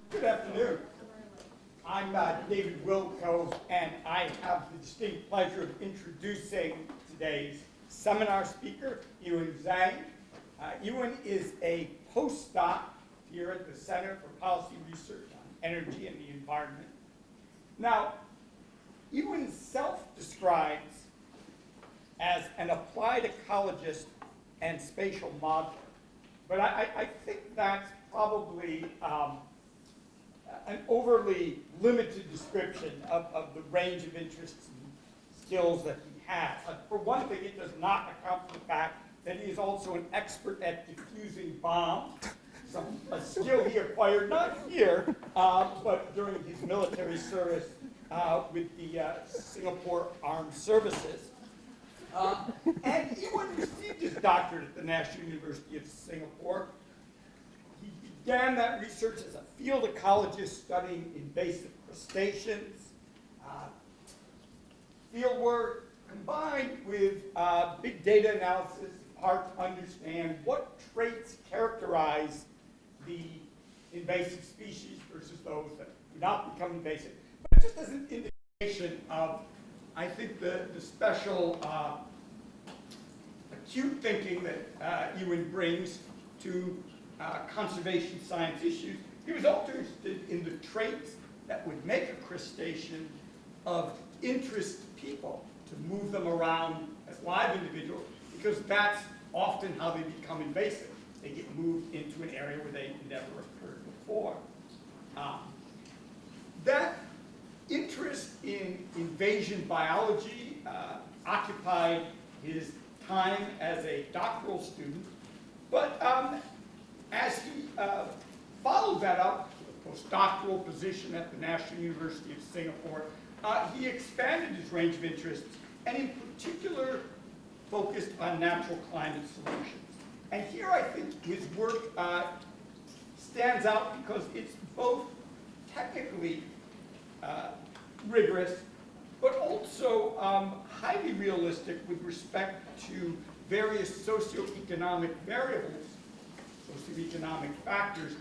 Good afternoon. I'm David Wilco, and I have the distinct pleasure of introducing today's seminar speaker, Yiwen Zeng. Yiwen is a postdoc here at the Center for Policy Research on Energy and the Environment. Now, Yiwen self-describes as an applied ecologist and spatial modeler, but I think that's probably an overly limited description of the range of interests and skills that he has. For one thing, it does not account for the fact that he is also an expert at diffusing bombs, a skill he acquired not here, but during his military service with the Singapore Armed Services. And Yiwen received his doctorate at the National University of Singapore. He began that research as a field ecologist studying invasive crustaceans. Field work combined with big data analysis, hard to understand what traits characterize the invasive species versus those that do not become invasive. But just as an indication of, I think, the special acute thinking that Yiwen brings to conservation science issues. He was also interested in the traits that would make a crustacean of interest to people, to move them around as live individuals, because that's often how they become invasive. They get moved into an area where they never occurred before. That interest in invasion biology occupied his time as a doctoral student, but as he followed that up to a postdoctoral position at the National University of Singapore, he expanded his range of interests, and in particular focused on natural climate solutions. And here I think his work stands out because it's both technically rigorous, but also highly realistic with respect to various socioeconomic variables, socioeconomic factors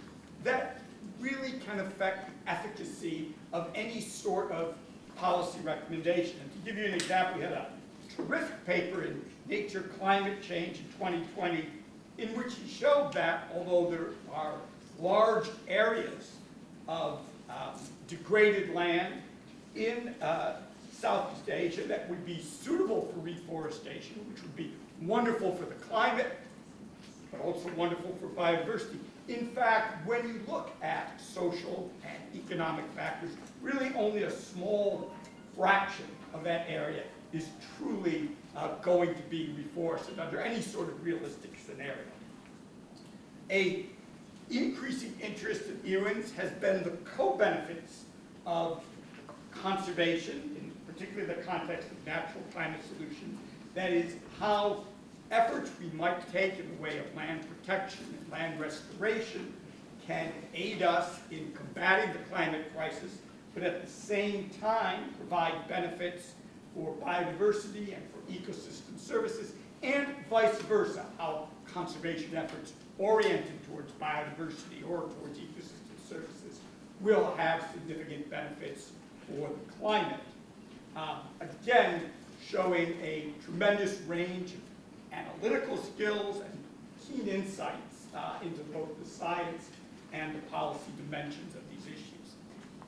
that really can affect the efficacy of any sort of policy recommendation. And to give you an example, we had a terrific paper in Nature Climate Change in 2020 in which he showed that although there are large areas of degraded land in Southeast Asia that would be suitable for reforestation, which would be wonderful for the climate, but also wonderful for biodiversity. In fact, when you look at social and economic factors, really only a small fraction of that area is truly going to be reforested under any sort of realistic scenario. An increasing interest of Yiwen's has been the co-benefits of conservation, in particularly the context of natural climate solutions. That is, how efforts we might take in the way of land protection and land restoration can aid us in combating the climate crisis, but at the same time provide benefits for biodiversity and for ecosystem services, and vice versa, how conservation efforts oriented towards biodiversity or towards ecosystem services will have significant benefits for the climate. Again, showing a tremendous range of analytical skills and keen insights into both the science and the policy dimensions of these issues.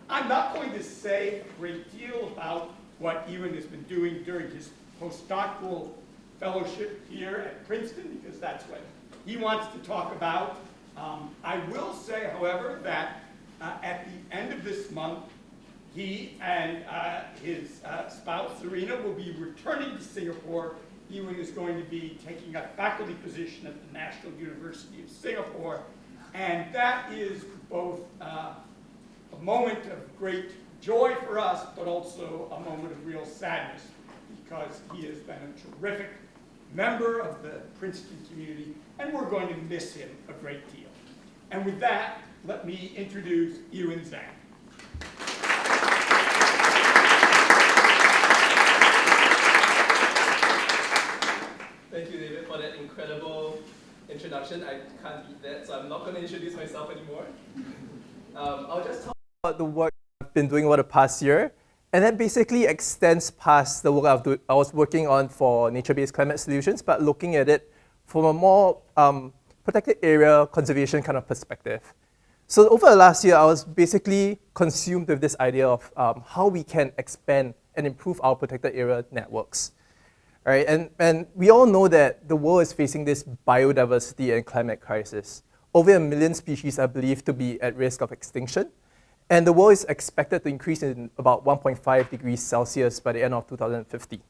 I'm not going to say a great deal about what Yiwen has been doing during his postdoctoral fellowship here at Princeton, because that's what he wants to talk about. I will say, however, that at the end of this month, he and his spouse, Serena, will be returning to Singapore. Yiwen is going to be taking a faculty position at the National University of Singapore, and that is both a moment of great joy for us, but also a moment of real sadness, because he has been a terrific member of the Princeton community, and we're going to miss him a great deal. And with that, let me introduce Yiwen Zeng. Thank you, David, for that incredible introduction. I can't beat that, so I'm not going to introduce myself anymore. I'll just talk about the work I've been doing over the past year, and that basically extends past the work I was working on for nature-based climate solutions, but looking at it from a more protected area conservation kind of perspective. So over the last year, I was basically consumed with this idea of how we can expand and improve our protected area networks. Right? And we all know that the world is facing this biodiversity and climate crisis. Over 1 million species are believed to be at risk of extinction, and the world is expected to increase in about 1.5 degrees Celsius by the end of 2050.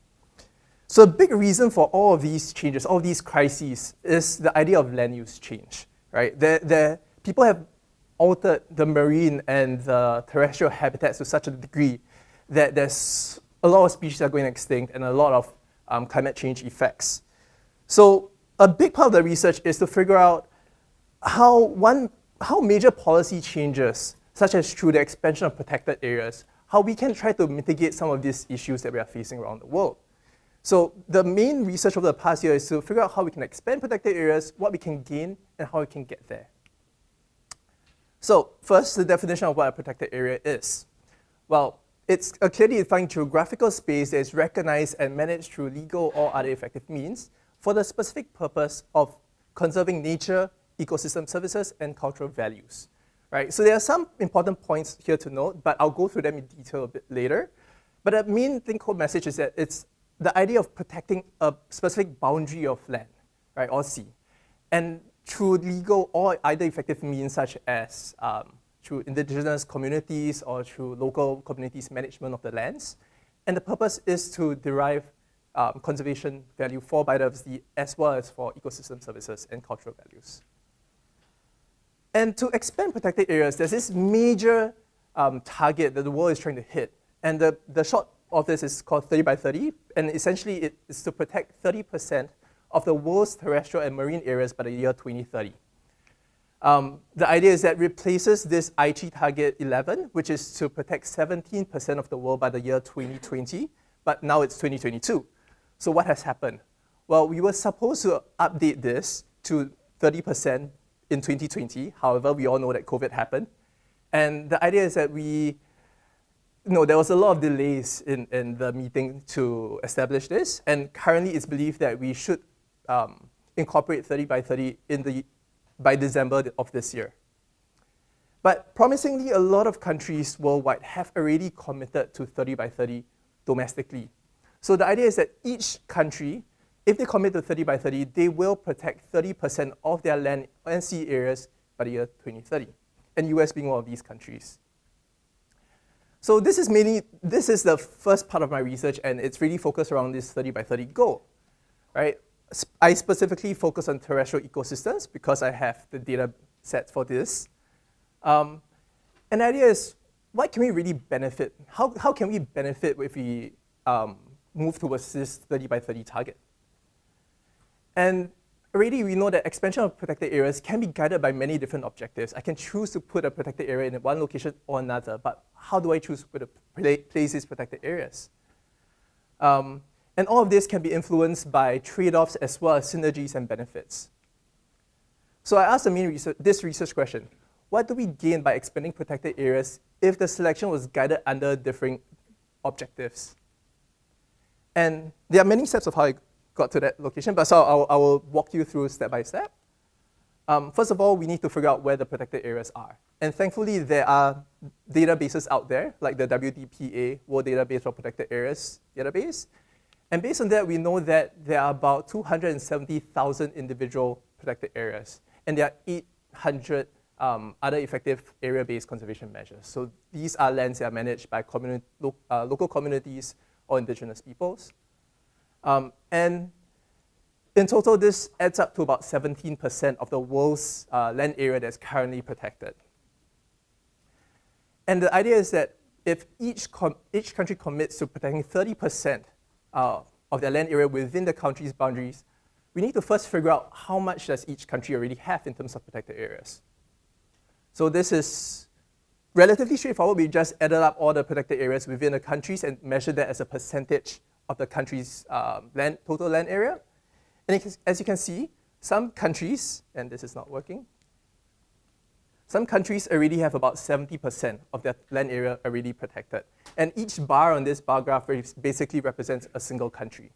So a big reason for all of these changes, all of these crises, is the idea of land use change. Right? People have altered the marine and the terrestrial habitats to such a degree that there's a lot of species are going extinct and a lot of climate change effects. So a big part of the research is to figure out how major policy changes, such as through the expansion of protected areas, how we can try to mitigate some of these issues that we are facing around the world. So the main research over the past year is to figure out how we can expand protected areas, what we can gain, and how we can get there. So first, the definition of what a protected area is. Well, it's a clearly defined geographical space that is recognized and managed through legal or other effective means for the specific purpose of conserving nature, ecosystem services, and cultural values. Right? So there are some important points here to note, but I'll go through them in detail a bit later. But the main core message is that it's the idea of protecting a specific boundary of land, right, or sea, and through legal or either effective means such as through indigenous communities or through local communities' management of the lands. And the purpose is to derive conservation value for biodiversity as well as for ecosystem services and cultural values. And to expand protected areas, there's this major target that the world is trying to hit. And the short of this is called 30 by 30, and essentially it is to protect 30% of the world's terrestrial and marine areas by the year 2030. The idea is that replaces this IG target 11, which is to protect 17% of the world by the year 2020, but now it's 2022. So what has happened? Well, we were supposed to update this to 30% in 2020. However, we all know that COVID happened. And the idea is that there was a lot of delays in the meeting to establish this, and currently it's believed that we should incorporate 30 by 30 by December of this year. But promisingly, a lot of countries worldwide have already committed to 30 by 30 domestically. So the idea is that each country, if they commit to 30 by 30, they will protect 30% of their land and sea areas by the year 2030, and US being one of these countries. So this is the first part of my research, and it's really focused around this 30 by 30 goal, right? I specifically focus on terrestrial ecosystems because I have the data set for this. And the idea is, what can we really benefit? How can we benefit if we move towards this 30 by 30 target? And already we know that expansion of protected areas can be guided by many different objectives. I can choose to put a protected area in one location or another, but how do I choose to place these protected areas? And all of this can be influenced by trade-offs as well as synergies and benefits. So I asked this research question: what do we gain by expanding protected areas if the selection was guided under different objectives? And there are many steps of how I got to that location, but so I will walk you through step by step. First of all, we need to figure out where the protected areas are. And thankfully, there are databases out there, like the WDPA, World Database for Protected Areas database. And based on that, we know that there are about 270,000 individual protected areas, and there are 800 other effective area-based conservation measures. So these are lands that are managed by local communities or indigenous peoples. And in total, this adds up to about 17% of the world's land area that's currently protected. And the idea is that if each country commits to protecting 30% of their land area within the country's boundaries, we need to first figure out how much does each country already have in terms of protected areas. So this is relatively straightforward. We just added up all the protected areas within the countries and measured that as a percentage of the country's total land area. And as you can see, some countries, and this is not working, Some countries already have about 70% of their land area already protected. And each bar on this bar graph basically represents a single country.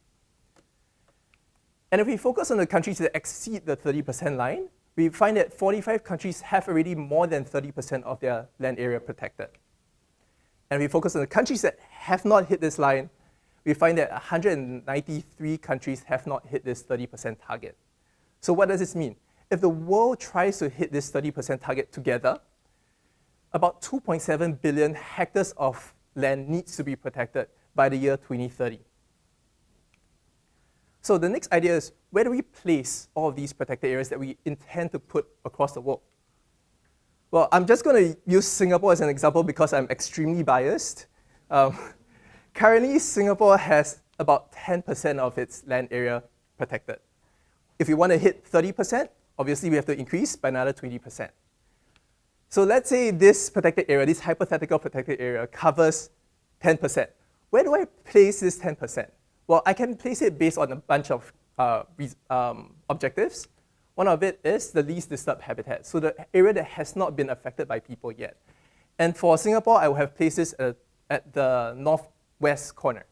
And if we focus on the countries that exceed the 30% line, we find that 45 countries have already more than 30% of their land area protected. And if we focus on the countries that have not hit this line, we find that 193 countries have not hit this 30% target. So what does this mean? If the world tries to hit this 30% target together, about 2.7 billion hectares of land needs to be protected by the year 2030. So the next idea is, where do we place all of these protected areas that we intend to put across the world? Well, I'm just going to use Singapore as an example because I'm extremely biased. Currently, Singapore has about 10% of its land area protected. If we want to hit 30%, obviously we have to increase by another 20%. So let's say this protected area, this hypothetical protected area, covers 10%. Where do I place this 10%? Well, I can place it based on a bunch of objectives. One of it is the least disturbed habitat, so the area that has not been affected by people yet. And for Singapore, I will have placed this at the northwest corner,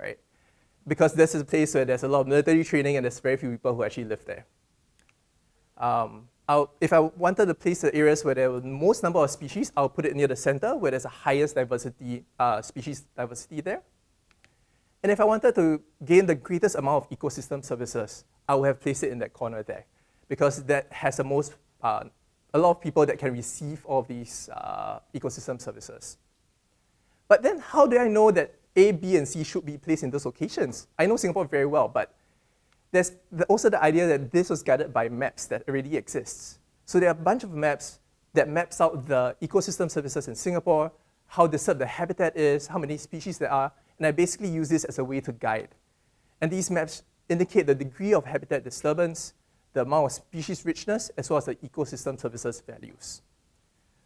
right? Because this is a place where there's a lot of military training and there's very few people who actually live there. If I wanted to place the areas where there were the most number of species, I'll put it near the center where there's the highest diversity, species diversity there. And if I wanted to gain the greatest amount of ecosystem services, I would have placed it in that corner there, because that has the most, a lot of people that can receive all of these ecosystem services. But then how do I know that A, B, and C should be placed in those locations? I know Singapore very well, but there's also the idea that this was guided by maps that already exists. So there are a bunch of maps that maps out the ecosystem services in Singapore, how disturbed the habitat is, how many species there are, and I basically use this as a way to guide. And these maps indicate the degree of habitat disturbance, the amount of species richness, as well as the ecosystem services values.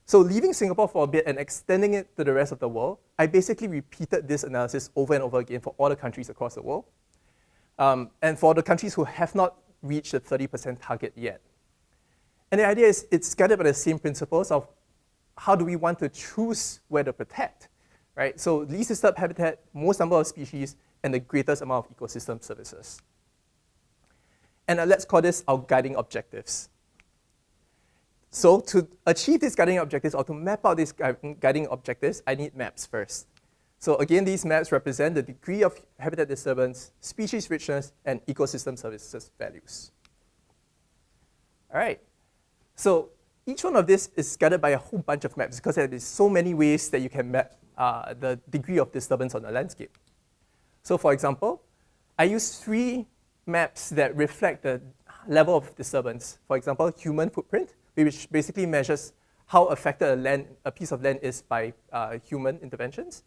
So leaving Singapore for a bit and extending it to the rest of the world, I basically repeated this analysis over and over again for all the countries across the world. And for the countries who have not reached the 30% target yet. And the idea is it's guided by the same principles of how do we want to choose where to protect, right? So least disturbed habitat, most number of species, and the greatest amount of ecosystem services. And let's call this our guiding objectives. So to achieve these guiding objectives, or to map out these guiding objectives, I need maps first. So again, these maps represent the degree of habitat disturbance, species richness, and ecosystem services values. All right, so each one of this is guided by a whole bunch of maps because there is so many ways that you can map the degree of disturbance on the landscape. So for example, I use 3 maps that reflect the level of disturbance. For example, human footprint, which basically measures how affected a piece of land is by human interventions.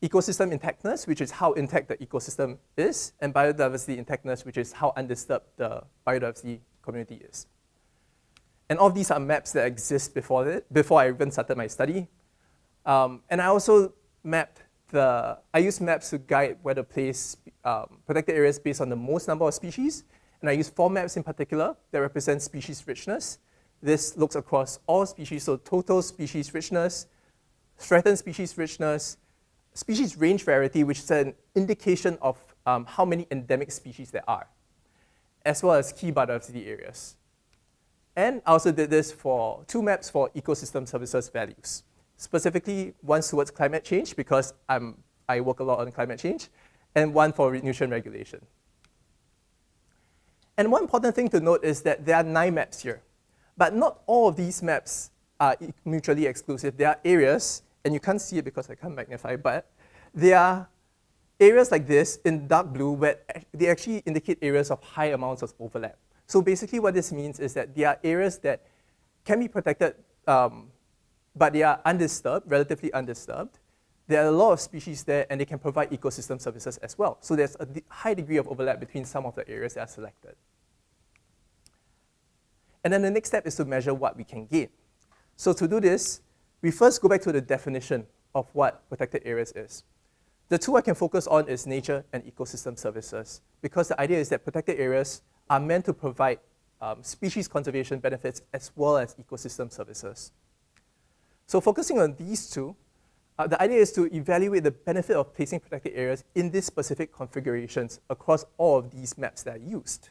Ecosystem intactness, which is how intact the ecosystem is, and biodiversity intactness, which is how undisturbed the biodiversity community is. And all of these are maps that exist before I even started my study. And I also I use maps to guide where to place protected areas based on the most number of species. And I use 4 maps in particular that represent species richness. This looks across all species, so total species richness, threatened species richness, species range variety, which is an indication of how many endemic species there are, as well as key biodiversity areas. And I also did this for 2 maps for ecosystem services values. Specifically, one towards climate change, because I work a lot on climate change, and one for nutrient regulation. And one important thing to note is that there are 9 maps here. But not all of these maps are mutually exclusive. There are areas, and you can't see it because I can't magnify, but there are areas like this in dark blue where they actually indicate areas of high amounts of overlap. So basically what this means is that there are areas that can be protected, but they are undisturbed, relatively undisturbed. There are a lot of species there, and they can provide ecosystem services as well. So there's a high degree of overlap between some of the areas that are selected. And then the next step is to measure what we can gain. So to do this, we first go back to the definition of what protected areas is. The 2 I can focus on is nature and ecosystem services, because the idea is that protected areas are meant to provide species conservation benefits as well as ecosystem services. So focusing on these two, the idea is to evaluate the benefit of placing protected areas in these specific configurations across all of these maps that are used.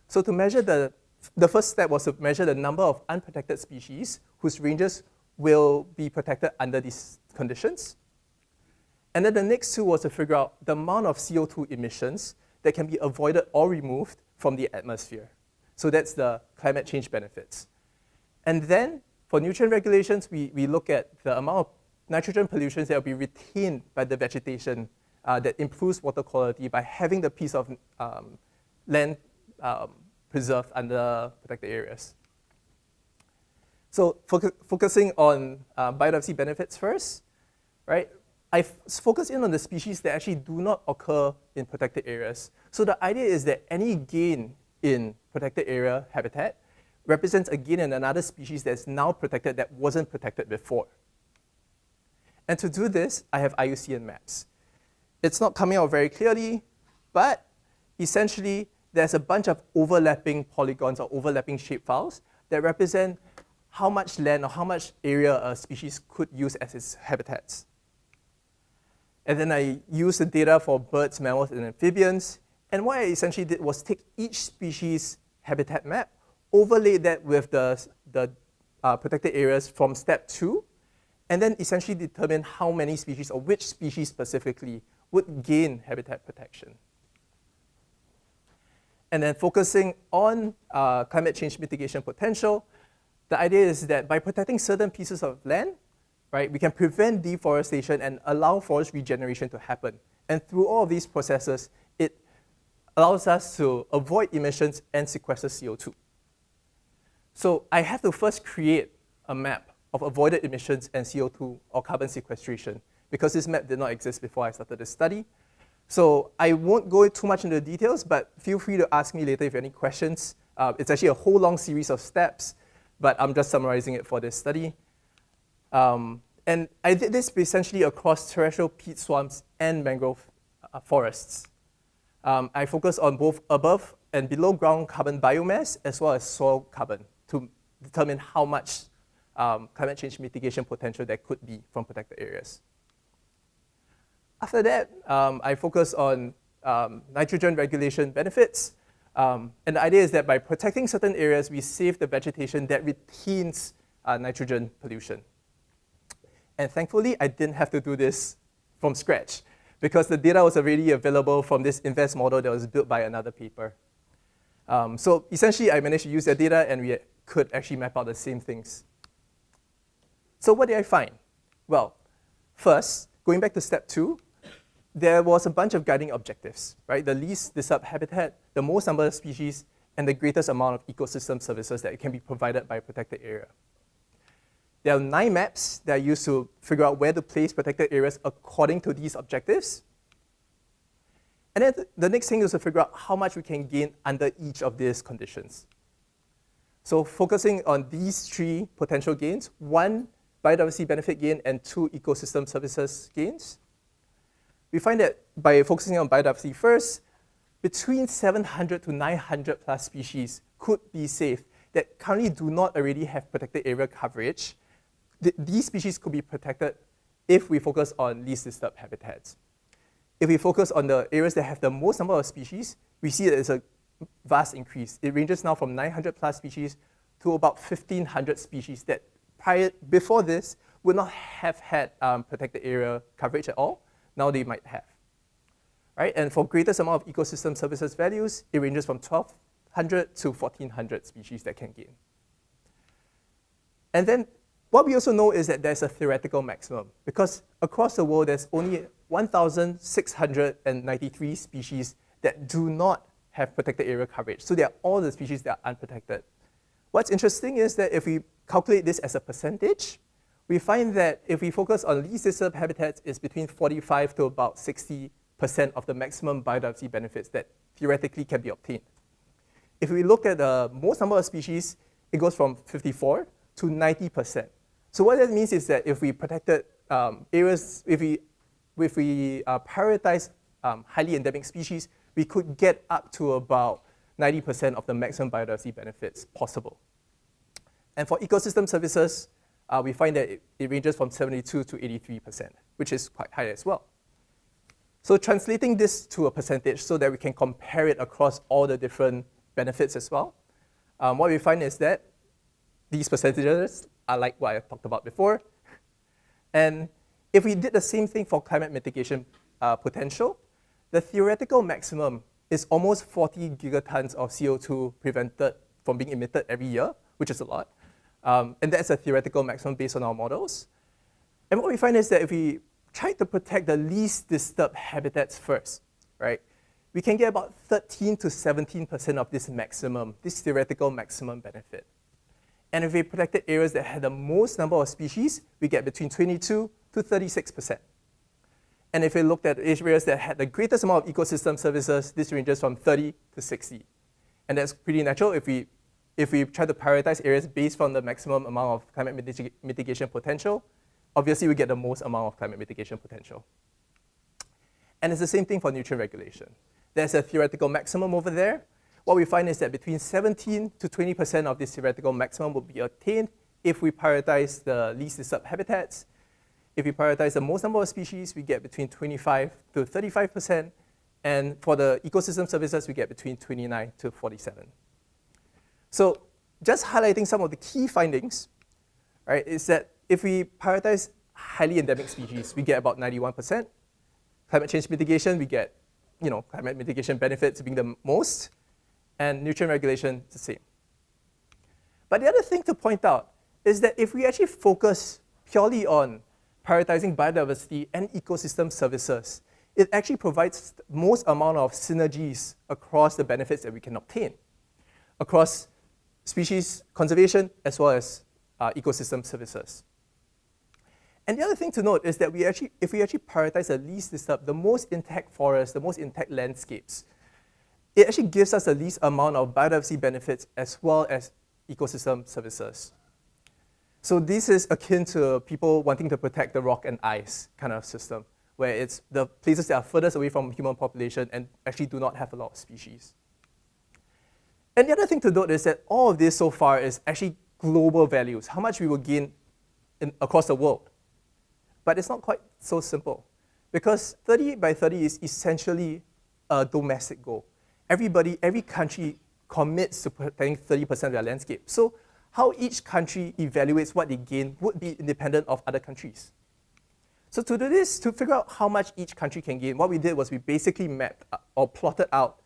So to measure the first step was to measure the number of unprotected species whose ranges will be protected under these conditions. And then the next two was to figure out the amount of CO2 emissions that can be avoided or removed from the atmosphere. So that's the climate change benefits. And then for nutrient regulations, we look at the amount of nitrogen pollutions that will be retained by the vegetation that improves water quality by having the piece of land preserved under protected areas. So focusing on biodiversity benefits first, right? I focus in on the species that actually do not occur in protected areas. So the idea is that any gain in protected area habitat represents a gain in another species that's now protected that wasn't protected before. And to do this, I have IUCN maps. It's not coming out very clearly, but essentially there's a bunch of overlapping polygons or overlapping shapefiles that represent how much land or how much area a species could use as its habitats. And then I used the data for birds, mammals, and amphibians. And what I essentially did was take each species habitat map, overlay that with the protected areas from step 2, and then essentially determine how many species or which species specifically would gain habitat protection. And then focusing on climate change mitigation potential, the idea is that by protecting certain pieces of land, right, we can prevent deforestation and allow forest regeneration to happen. And through all of these processes, it allows us to avoid emissions and sequester CO2. So I have to first create a map of avoided emissions and CO2 or carbon sequestration because this map did not exist before I started this study. So I won't go too much into the details, but feel free to ask me later if you have any questions. It's actually a whole long series of steps, but I'm just summarizing it for this study. And I did this essentially across terrestrial peat swamps and mangrove forests. I focused on both above and below ground carbon biomass as well as soil carbon to determine how much climate change mitigation potential there could be from protected areas. After that, I focused on nitrogen regulation benefits. And the idea is that by protecting certain areas, we save the vegetation that retains nitrogen pollution. And thankfully, I didn't have to do this from scratch because the data was already available from this INVEST model that was built by another paper. So essentially, I managed to use that data and we could actually map out the same things. So what did I find? Well, first, going back to step 2, there was a bunch of guiding objectives, right? The least disturbed habitat, the most number of species, and the greatest amount of ecosystem services that can be provided by a protected area. There are 9 maps that are used to figure out where to place protected areas according to these objectives. And then the next thing is to figure out how much we can gain under each of these conditions. So focusing on these 3 potential gains, 1 biodiversity benefit gain and 2 ecosystem services gains. We find that by focusing on biodiversity first, between 700 to 900 plus species could be saved that currently do not already have protected area coverage. These species could be protected if we focus on least disturbed habitats. If we focus on the areas that have the most number of species, we see that it's a vast increase. It ranges now from 900 plus species to about 1,500 species that before this would not have had protected area coverage at all. Now they might have. Right? And for greatest amount of ecosystem services values, it ranges from 1,200 to 1,400 species that can gain. And then what we also know is that there's a theoretical maximum because across the world, there's only 1,693 species that do not have protected area coverage. So they are all the species that are unprotected. What's interesting is that if we calculate this as a percentage, we find that if we focus on least disturbed habitats, it's between 45 to about 60% of the maximum biodiversity benefits that theoretically can be obtained. If we look at the most number of species, it goes from 54 to 90%. So what that means is that if we protected areas, if we prioritize highly endemic species, we could get up to about 90% of the maximum biodiversity benefits possible. And for ecosystem services, we find that it ranges from 72 to 83%, which is quite high as well. So translating this to a percentage so that we can compare it across all the different benefits as well, what we find is that these percentages are like what I talked about before. And if we did the same thing for climate mitigation potential, the theoretical maximum is almost 40 gigatons of CO2 prevented from being emitted every year, which is a lot. And that's a theoretical maximum based on our models. And what we find is that if we try to protect the least disturbed habitats first, right, we can get about 13 to 17% of this maximum, this theoretical maximum benefit. And if we protected areas that had the most number of species, we get between 22 to 36%. And if we looked at areas that had the greatest amount of ecosystem services, this ranges from 30 to 60. And that's pretty natural. If we try to prioritize areas based on the maximum amount of climate mitigation potential, obviously we get the most amount of climate mitigation potential. And it's the same thing for nutrient regulation. There's a theoretical maximum over there. What we find is that between 17 to 20% of this theoretical maximum will be attained if we prioritize the least disturbed habitats. If we prioritize the most number of species, we get between 25 to 35%. And for the ecosystem services, we get between 29 to 47. So just highlighting some of the key findings, right, is that if we prioritize highly endemic species, we get about 91%. Climate change mitigation, we get climate mitigation benefits being the most, and nutrient regulation is the same. But the other thing to point out is that if we actually focus purely on prioritizing biodiversity and ecosystem services, it actually provides the most amount of synergies across the benefits that we can obtain, across species conservation as well as ecosystem services. And the other thing to note is that if we actually prioritize the least disturbed, the most intact forests, the most intact landscapes, it actually gives us the least amount of biodiversity benefits as well as ecosystem services. So this is akin to people wanting to protect the rock and ice kind of system, where it's the places that are furthest away from human population and actually do not have a lot of species. And the other thing to note is that all of this so far is actually global values, how much we will gain across the world. But it's not quite so simple, because 30 by 30 is essentially a domestic goal. Every country commits to protecting 30% of their landscape. So how each country evaluates what they gain would be independent of other countries. So to do this, to figure out how much each country can gain, what we did was we basically mapped or plotted out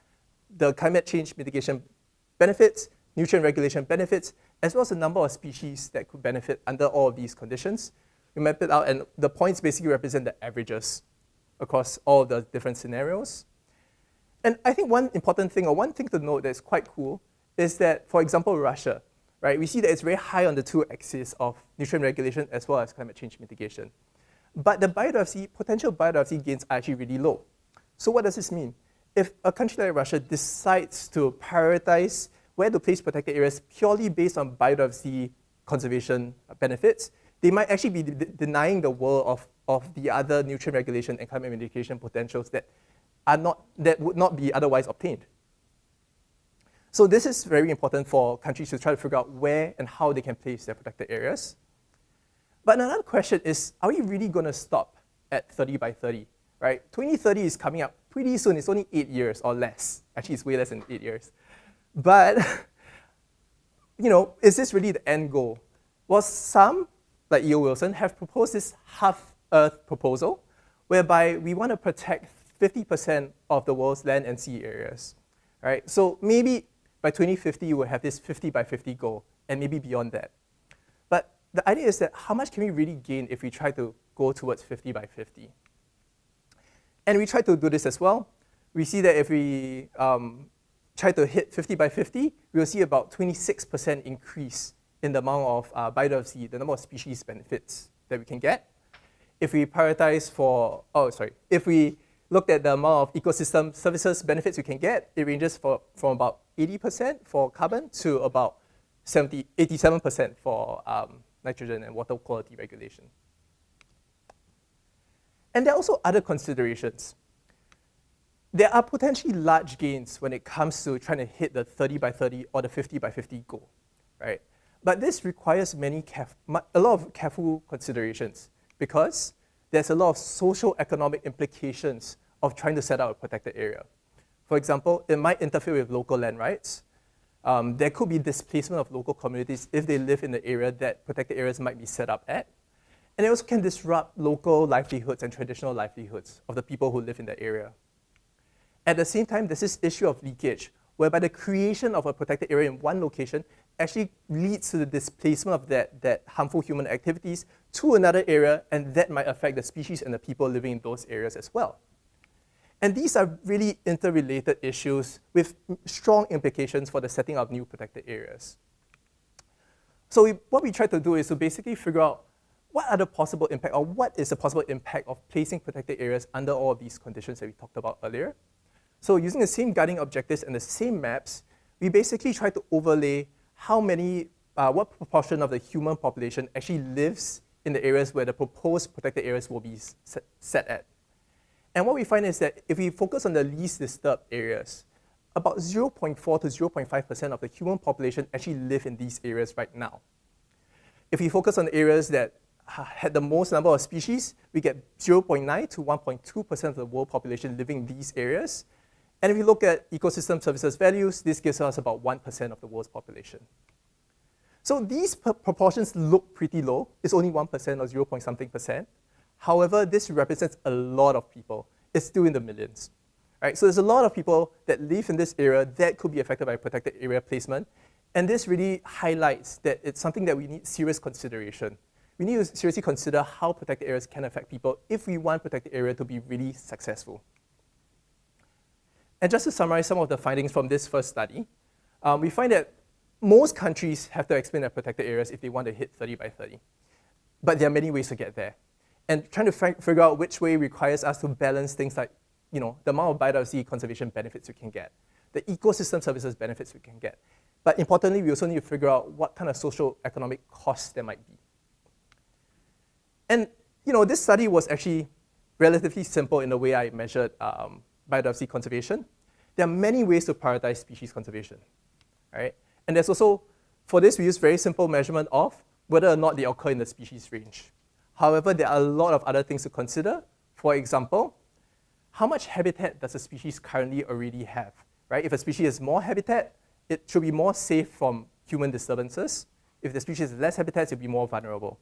the climate change mitigation benefits, nutrient regulation benefits, as well as the number of species that could benefit under all of these conditions. We mapped it out, and the points basically represent the averages across all of the different scenarios. And I think one important thing, or one thing to note that's quite cool, is that, for example, Russia, right? We see that it's very high on the two axes of nutrient regulation as well as climate change mitigation. But the potential biodiversity gains are actually really low. So what does this mean? If a country like Russia decides to prioritize where to place protected areas purely based on biodiversity conservation benefits, they might actually be denying the world of the other nutrient regulation and climate mitigation potentials that would not be otherwise obtained. So this is very important for countries to try to figure out where and how they can place their protected areas. But another question is, are we really going to stop at 30 by 30, right? 2030 is coming up pretty soon. It's only 8 years or less. Actually, it's way less than 8 years. But, is this really the end goal? Well, some, like E.O. Wilson, have proposed this half-Earth proposal, whereby we want to protect 50% of the world's land and sea areas, right? So maybe by 2050, we'll have this 50 by 50 goal, and maybe beyond that. But the idea is that how much can we really gain if we try to go towards 50 by 50? And we try to do this as well. We see that if we try to hit 50 by 50, we'll see about 26% increase in the amount of biodiversity, the number of species benefits that we can get. If we prioritize if we looked at the amount of ecosystem services benefits we can get, it ranges from about 80% for carbon to about 87% for nitrogen and water quality regulation. And there are also other considerations. there are potentially large gains when it comes to trying to hit the 30 by 30 or the 50 by 50 goal, right? But this requires a lot of careful considerations because there's a lot of social economic implications of trying to set out a protected area. For example, it might interfere with local land rights. There could be displacement of local communities if they live in the area that protected areas might be set up at. And it also can disrupt local livelihoods and traditional livelihoods of the people who live in that area. At the same time, there's this issue of leakage, whereby the creation of a protected area in one location actually leads to the displacement of that harmful human activities to another area, and that might affect the species and the people living in those areas as well. And these are really interrelated issues with strong implications for the setting of new protected areas. So what we try to do is to basically figure out what are the possible impact, or what is the possible impact of placing protected areas under all of these conditions that we talked about earlier. So using the same guiding objectives and the same maps, we basically try to overlay what proportion of the human population actually lives in the areas where the proposed protected areas will be set at. And what we find is that if we focus on the least disturbed areas, about 0.4 to 0.5% of the human population actually live in these areas right now. If we focus on the areas that had the most number of species, we get 0.9 to 1.2% of the world population living in these areas. And if you look at ecosystem services values, this gives us about 1% of the world's population. So these proportions look pretty low. It's only 1% or 0 point something percent. However, this represents a lot of people. It's still in the millions. Right? So there's a lot of people that live in this area that could be affected by protected area placement. And this really highlights that it's something that we need serious consideration. We need to seriously consider how protected areas can affect people if we want protected area to be really successful. And just to summarize some of the findings from this first study, we find that most countries have to expand their protected areas if they want to hit 30 by 30. But there are many ways to get there. And trying to figure out which way requires us to balance things like the amount of biodiversity conservation benefits we can get, the ecosystem services benefits we can get. But importantly, we also need to figure out what kind of social economic costs there might be. And this study was actually relatively simple in the way I measured biodiversity conservation. There are many ways to prioritize species conservation, right? And there's also, for this, we use very simple measurement of whether or not they occur in the species range. However, there are a lot of other things to consider. For example, how much habitat does a species currently already have, right? If a species has more habitat, it should be more safe from human disturbances. If the species has less habitat, it'll be more vulnerable.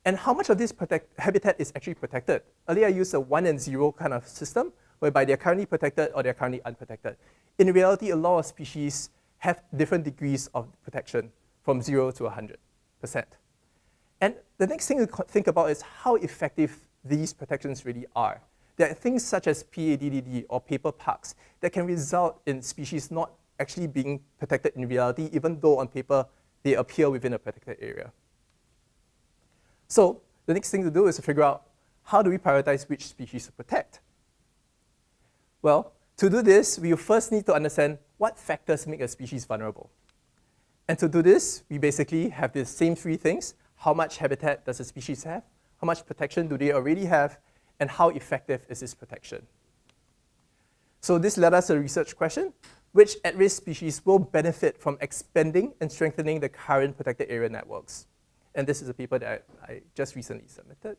And how much of this habitat is actually protected? Earlier, I used a 1 and 0 kind of system, whereby they're currently protected or they're currently unprotected. In reality, a lot of species have different degrees of protection, from 0 to 100%. And the next thing to think about is how effective these protections really are. There are things such as PADDD or paper parks that can result in species not actually being protected in reality, even though on paper they appear within a protected area. So the next thing to do is to figure out how do we prioritize which species to protect. Well, to do this, we first need to understand what factors make a species vulnerable. And to do this, we basically have the same three things. How much habitat does a species have? How much protection do they already have? And how effective is this protection? So this led us to a research question: which at-risk species will benefit from expanding and strengthening the current protected area networks? And this is a paper that I just recently submitted.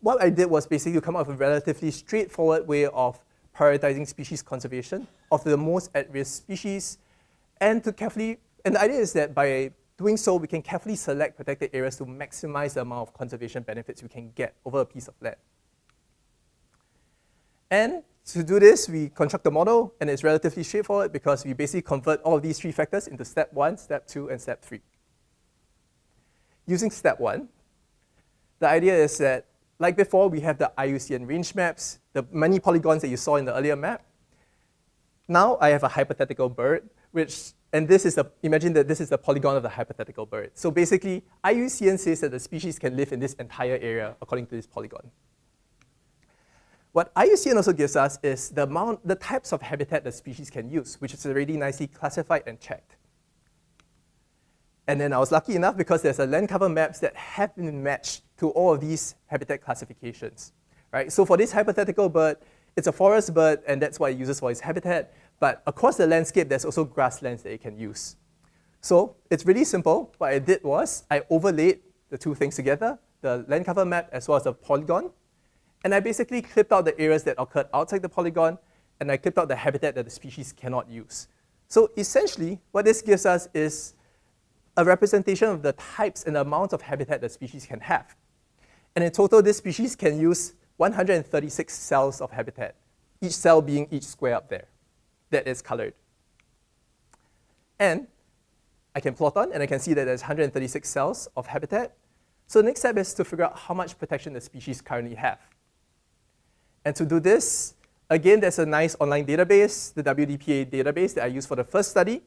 What I did was basically come up with a relatively straightforward way of prioritizing species conservation of the most at-risk species, and the idea is that by doing so, we can carefully select protected areas to maximize the amount of conservation benefits we can get over a piece of land. And to do this, we construct a model, and it's relatively straightforward because we basically convert all of these three factors into step 1, step 2, and step 3. Using step 1, the idea is that, like before, we have the IUCN range maps, the many polygons that you saw in the earlier map. Now I have a hypothetical bird, imagine that this is the polygon of the hypothetical bird. So basically, IUCN says that the species can live in this entire area according to this polygon. What IUCN also gives us is the types of habitat the species can use, which is already nicely classified and checked. And then I was lucky enough because there's a land cover maps that have been matched to all of these habitat classifications, right? So for this hypothetical bird, It's a forest bird, and that's what it uses for its habitat. But across the landscape, there's also grasslands that it can use. So it's really simple. What I did was I overlaid the two things together, the land cover map as well as the polygon. And I basically clipped out the areas that occurred outside the polygon, and I clipped out the habitat that the species cannot use. So essentially, what this gives us is a representation of the types and the amount of habitat the species can have. And in total, this species can use 136 cells of habitat, each cell being each square up there that is colored. And I can plot on, and I can see that there's 136 cells of habitat. So the next step is to figure out how much protection the species currently have. And to do this, again, there's a nice online database, the WDPA database that I used for the first study.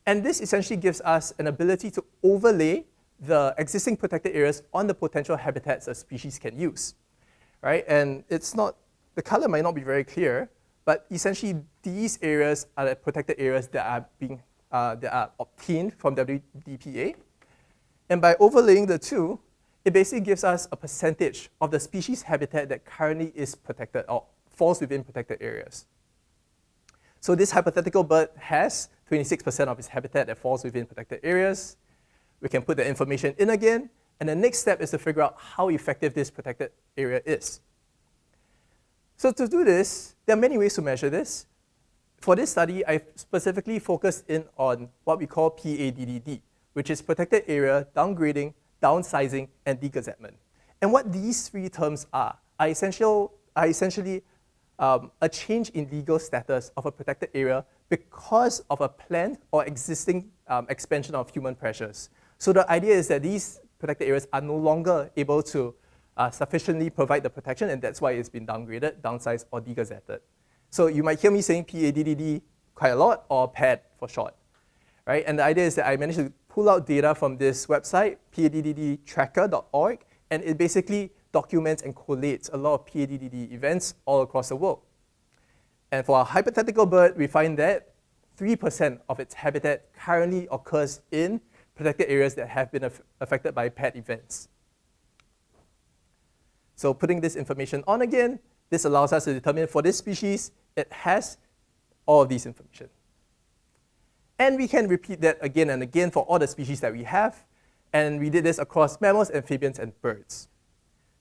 And this essentially gives us an ability to overlay the existing protected areas on the potential habitats a species can use, right? And it's not, the color might not be very clear, but essentially these areas are the protected areas that are obtained from WDPA. And by overlaying the two, it basically gives us a percentage of the species habitat that currently is protected or falls within protected areas. So this hypothetical bird has 26% of its habitat that falls within protected areas. We can put the information in again, and the next step is to figure out how effective this protected area is. So to do this, there are many ways to measure this. For this study, I specifically focused in on what we call PADDD, which is protected area, downgrading, downsizing, and degazettement. And what these three terms are essentially a change in legal status of a protected area because of a planned or existing expansion of human pressures. So the idea is that these protected areas are no longer able to sufficiently provide the protection, and that's why it's been downgraded, downsized, or degazetted. So you might hear me saying PADDD quite a lot, or PAD for short, right? And the idea is that I managed to pull out data from this website, paddtracker.org, and it basically documents and collates a lot of PADDD events all across the world. And for our hypothetical bird, we find that 3% of its habitat currently occurs in protected areas that have been affected by PAD events. So putting this information on again, this allows us to determine for this species, it has all of these information. And we can repeat that again and again for all the species that we have. And we did this across mammals, amphibians, and birds.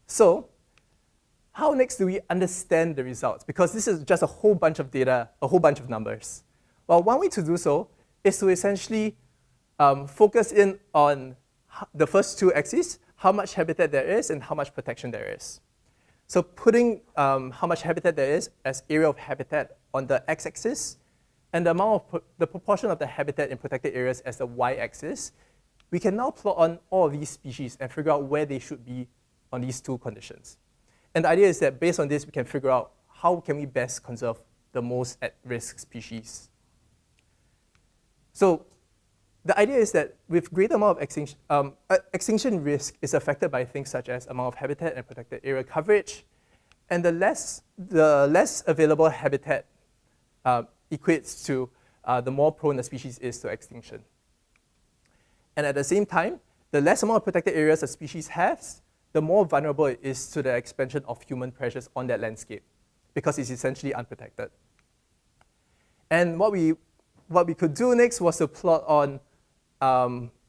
So how next do we understand the results? Because this is just a whole bunch of data, a whole bunch of numbers. Well, one way to do so is to essentially focus in on the first two axes, how much habitat there is and how much protection there is. So putting how much habitat there is as area of habitat on the x-axis, and the proportion of the habitat in protected areas as the y-axis, we can now plot on all of these species and figure out where they should be on these two conditions. And the idea is that based on this, we can figure out how can we best conserve the most at-risk species. So the idea is that with greater amount of extinction, extinction risk is affected by things such as amount of habitat and protected area coverage, and the less available habitat equates to the more prone the species is to extinction. And at the same time, the less amount of protected areas a species has, the more vulnerable it is to the expansion of human pressures on that landscape, because it's essentially unprotected. And what we could do next was to plot on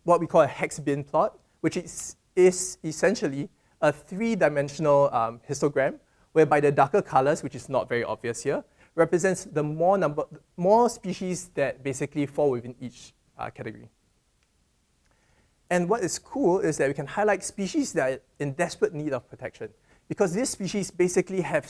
what we call a hex bin plot, which is essentially a three-dimensional histogram, whereby the darker colors, which is not very obvious here, represents the more species that basically fall within each category. And what is cool is that we can highlight species that are in desperate need of protection, because these species basically have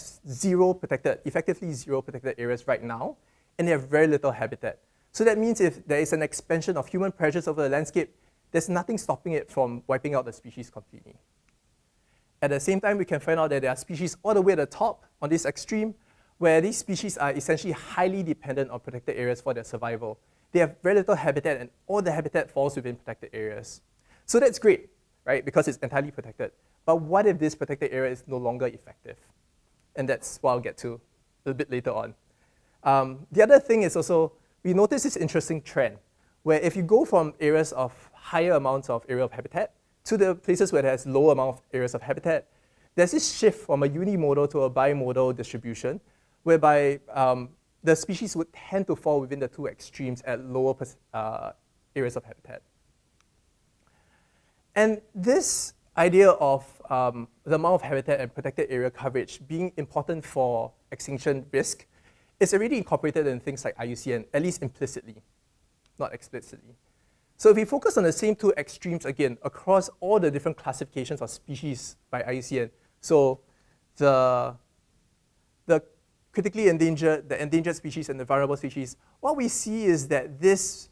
effectively zero protected areas right now, and they have very little habitat. So that means if there is an expansion of human pressures over the landscape, there's nothing stopping it from wiping out the species completely. At the same time, we can find out that there are species all the way at the top on this extreme, where these species are essentially highly dependent on protected areas for their survival. They have very little habitat, and all the habitat falls within protected areas. So that's great, right, because it's entirely protected. But what if this protected area is no longer effective? And that's what I'll get to a little bit later on. The other thing is also, we notice this interesting trend, where if you go from areas of higher amounts of area of habitat to the places where there's lower amount of areas of habitat, there's this shift from a unimodal to a bimodal distribution, whereby the species would tend to fall within the two extremes at lower areas of habitat. And this idea of the amount of habitat and protected area coverage being important for extinction risk is already incorporated in things like IUCN, at least implicitly, not explicitly. So if we focus on the same two extremes again across all the different classifications of species by IUCN, so the critically endangered, the endangered species and the vulnerable species, what we see is that this,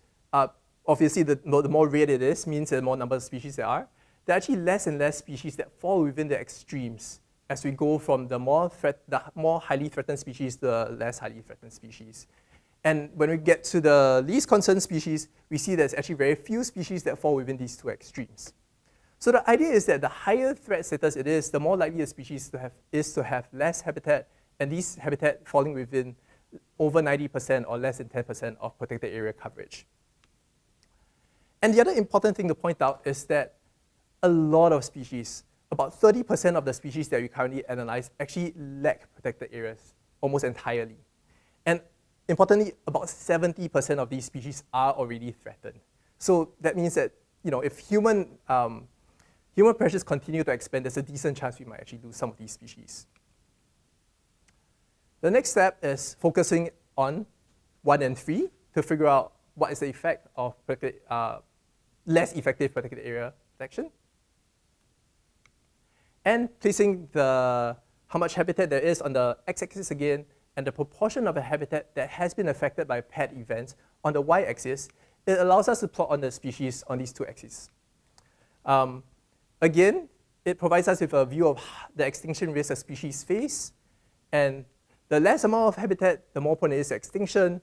obviously the more red it is, means the more number of species there are actually less and less species that fall within the extremes as we go from the more highly threatened species to the less highly threatened species. And when we get to the least concerned species, we see there's actually very few species that fall within these two extremes. So the idea is that the higher threat status it is, the more likely a species is to have less habitat, and these habitat falling within over 90% or less than 10% of protected area coverage. And the other important thing to point out is that a lot of species, about 30% of the species that we currently analyze actually lack protected areas almost entirely. And importantly, about 70% of these species are already threatened. So that means that if human pressures continue to expand, there's a decent chance we might actually lose some of these species. The next step is focusing on 1 and 3 to figure out what is the effect of less effective protected area protection. And placing how much habitat there is on the x-axis again, and the proportion of a habitat that has been affected by PET events on the y-axis, it allows us to plot on the species on these two axes. Again, it provides us with a view of the extinction risk a species face, and the less amount of habitat, the more prone it is to extinction,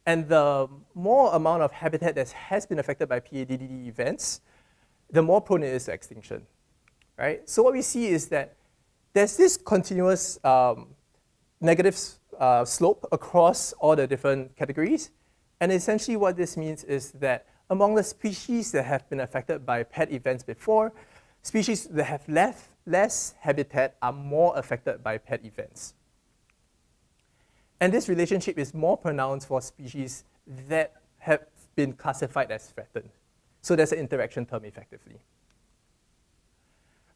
and the more amount of habitat that has been affected by PADD events, the more prone it is to extinction. Right? So what we see is that there's this continuous negative slope across all the different categories. And essentially what this means is that among the species that have been affected by PET events before, species that have less habitat are more affected by PET events. And this relationship is more pronounced for species that have been classified as threatened. So there's an interaction term effectively.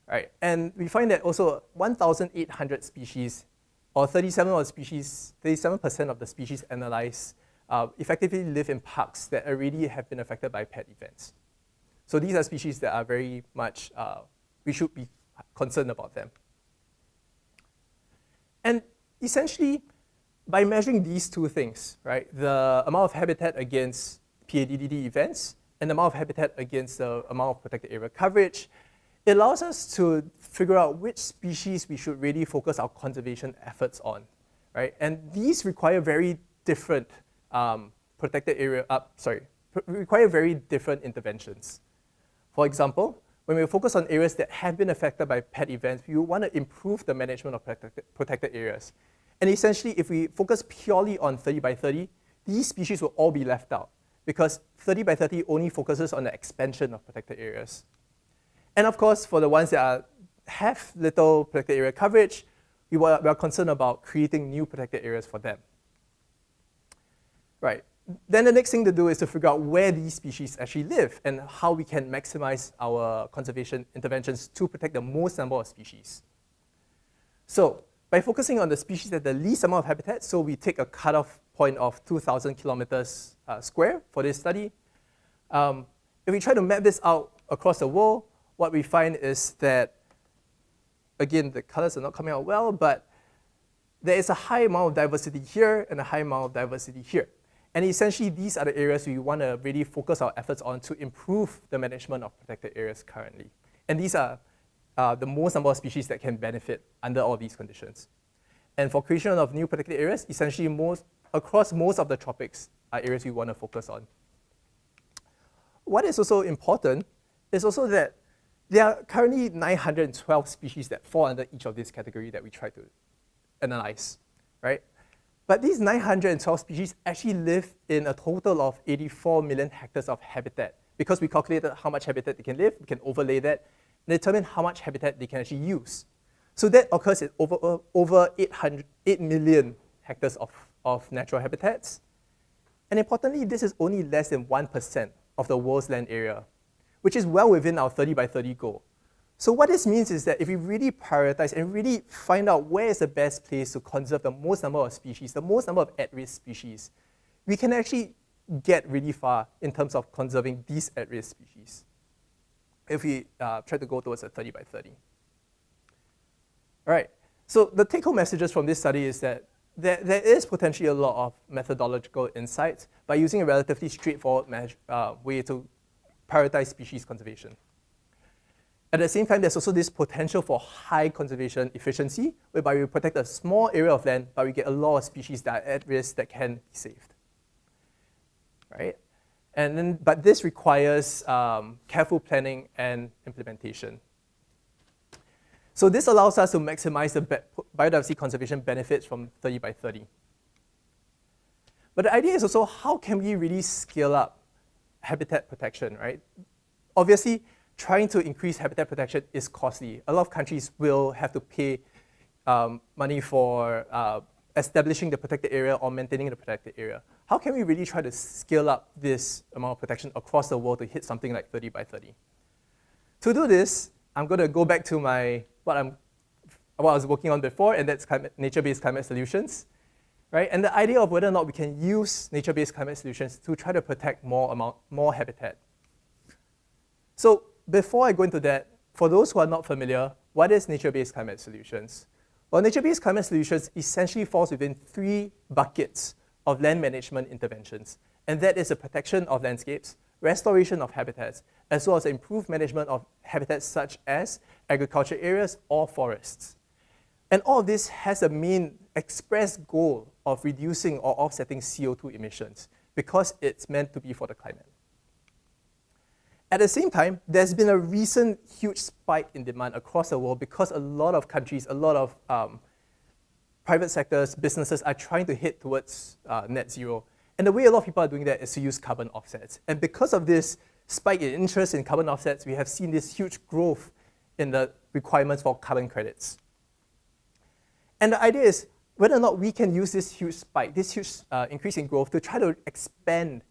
Right. And we find that also 1,800 species, or 37% of the species analyzed, effectively live in parks that already have been affected by PET events. So these are species that are very much, we should be concerned about them. And essentially, by measuring these two things, right, the amount of habitat against PADD events and the amount of habitat against the amount of protected area coverage, it allows us to figure out which species we should really focus our conservation efforts on, right? And these require very different require very different interventions. For example, when we focus on areas that have been affected by PET events, we want to improve the management of protected areas. And essentially, if we focus purely on 30 by 30, these species will all be left out because 30 by 30 only focuses on the expansion of protected areas. And of course, for the ones that have little protected area coverage, we are concerned about creating new protected areas for them. Right. Then the next thing to do is to figure out where these species actually live and how we can maximize our conservation interventions to protect the most number of species. So by focusing on the species that the least amount of habitat, so we take a cutoff point of 2,000 kilometers square for this study. If we try to map this out across the world, what we find is that, again, the colors are not coming out well, but there is a high amount of diversity here and a high amount of diversity here. And essentially, these are the areas we want to really focus our efforts on to improve the management of protected areas currently. And these are the most number of species that can benefit under all these conditions. And for creation of new protected areas, essentially across most of the tropics are areas we want to focus on. What is also important is also that there are currently 912 species that fall under each of these categories that we try to analyze, right? But these 912 species actually live in a total of 84 million hectares of habitat. Because we calculated how much habitat they can live, we can overlay that and determine how much habitat they can actually use. So that occurs in over 8 million hectares of natural habitats. And importantly, this is only less than 1% of the world's land area, which is well within our 30 by 30 goal. So what this means is that if we really prioritize and really find out where is the best place to conserve the most number of species, the most number of at-risk species, we can actually get really far in terms of conserving these at-risk species if we try to go towards a 30 by 30. All right, so the take-home messages from this study is that there is potentially a lot of methodological insights by using a relatively straightforward way to prioritize species conservation. At the same time, there's also this potential for high conservation efficiency, whereby we protect a small area of land, but we get a lot of species that are at risk that can be saved. Right? But this requires careful planning and implementation. So this allows us to maximize the biodiversity conservation benefits from 30 by 30. But the idea is also, how can we really scale up habitat protection, right? Obviously, trying to increase habitat protection is costly. A lot of countries will have to pay money for establishing the protected area or maintaining the protected area. How can we really try to scale up this amount of protection across the world to hit something like 30 by 30? To do this, I'm going to go back to what I was working on before, and that's nature-based climate solutions. Right? And the idea of whether or not we can use nature-based climate solutions to try to protect more habitat. So before I go into that, for those who are not familiar, what is nature-based climate solutions? Well, nature-based climate solutions essentially falls within 3 buckets of land management interventions, and that is the protection of landscapes, restoration of habitats, as well as improved management of habitats such as agriculture areas or forests. And all of this has a main express goal of reducing or offsetting CO2 emissions because it's meant to be for the climate. At the same time, there's been a recent huge spike in demand across the world because a lot of countries, a lot of private sectors, businesses are trying to hit towards net zero. And the way a lot of people are doing that is to use carbon offsets. And because of this spike in interest in carbon offsets, we have seen this huge growth in the requirements for carbon credits. And the idea is whether or not we can use this huge spike, this huge increase in growth to try to expand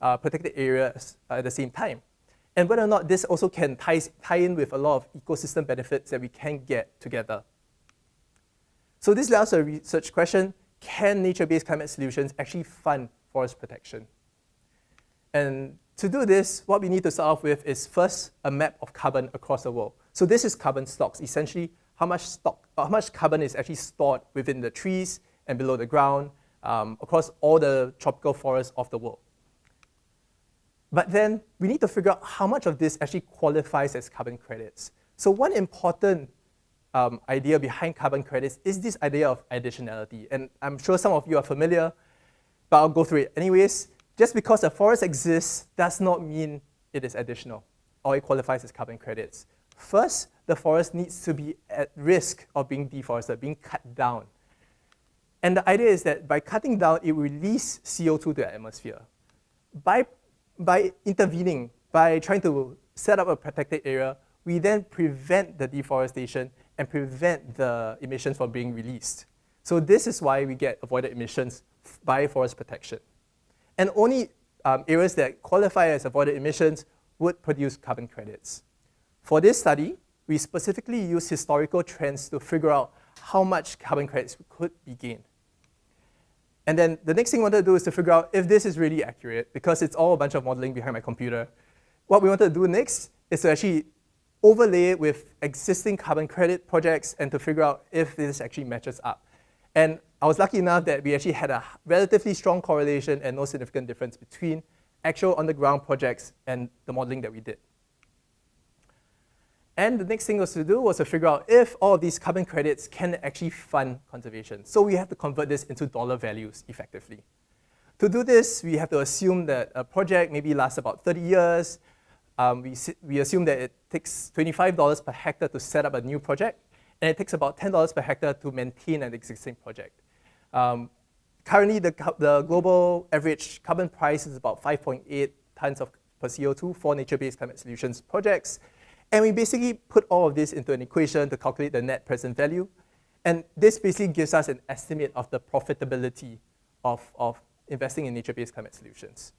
protected areas at the same time. And whether or not this also can tie in with a lot of ecosystem benefits that we can get together. So this allows a research question: can nature-based climate solutions actually fund forest protection? And to do this, what we need to start off with is first a map of carbon across the world. So this is carbon stocks, essentially how much carbon is actually stored within the trees and below the ground across all the tropical forests of the world. But then we need to figure out how much of this actually qualifies as carbon credits. So one important idea behind carbon credits is this idea of additionality. And I'm sure some of you are familiar, but I'll go through it anyways. Just because a forest exists does not mean it is additional or it qualifies as carbon credits. First, the forest needs to be at risk of being deforested, being cut down. And the idea is that by cutting down, it will release CO2 to the atmosphere. By intervening, by trying to set up a protected area, we then prevent the deforestation and prevent the emissions from being released. So this is why we get avoided emissions by forest protection. And only areas that qualify as avoided emissions would produce carbon credits. For this study, we specifically used historical trends to figure out how much carbon credits could be gained. And then the next thing we wanted to do is to figure out if this is really accurate, because it's all a bunch of modeling behind my computer. What we wanted to do next is to actually overlay it with existing carbon credit projects and to figure out if this actually matches up. And I was lucky enough that we actually had a relatively strong correlation and no significant difference between actual on-the-ground projects and the modeling that we did. And the next thing was to do was to figure out if all of these carbon credits can actually fund conservation. So we have to convert this into dollar values effectively. To do this, we have to assume that a project maybe lasts about 30 years. We assume that it takes $25 per hectare to set up a new project, and it takes about $10 per hectare to maintain an existing project. Currently, the global average carbon price is about 5.8 tons per CO2 for nature-based climate solutions projects. And we basically put all of this into an equation to calculate the net present value. And this basically gives us an estimate of the profitability of investing in nature-based climate solutions.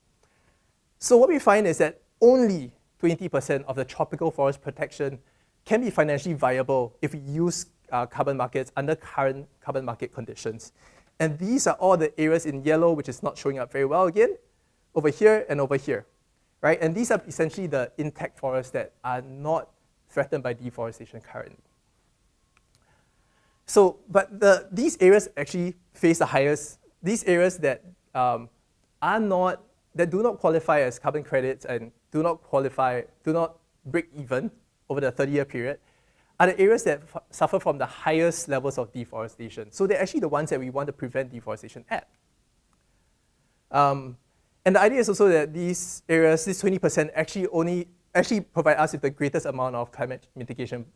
So what we find is that only 20% of the tropical forest protection can be financially viable if we use carbon markets under current carbon market conditions. And these are all the areas in yellow, which is not showing up very well again, over here and over here, right? And these are essentially the intact forests that are not threatened by deforestation currently. So, but these areas actually face the highest, these areas that do not qualify as carbon credits and do not break even over the 30-year period, are the areas that suffer from the highest levels of deforestation. So they're actually the ones that we want to prevent deforestation at. And the idea is also that these areas, this 20%, actually provide us with the greatest amount of climate mitigation